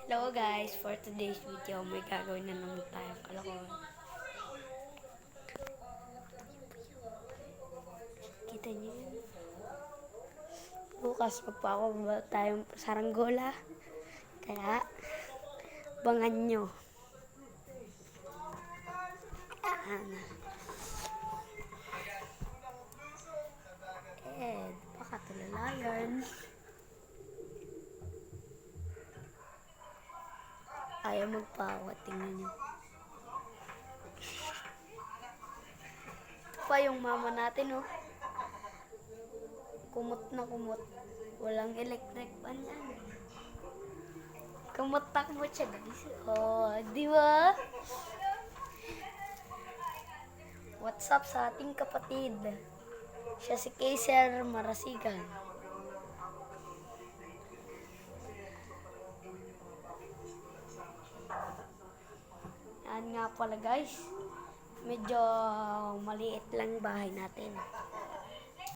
Hello guys, for today's video, may gagawin na naman tayong kalokohan. Kita niyo yun? Bukas magpapababa tayong saranggola. Kaya, bangan nyo. Ano? Baka tulala yan. Ayaw magpawat, tingnan nyo. Pa yung mama natin, oh. Kumot na kumot. Walang electric pan yan. Kumot na kumot siya, guys. Oh, di ba? What's up sa ating kapatid? Siya si Kaiser Marasigan. Yan nga pala guys. Medyo maliit lang bahay natin.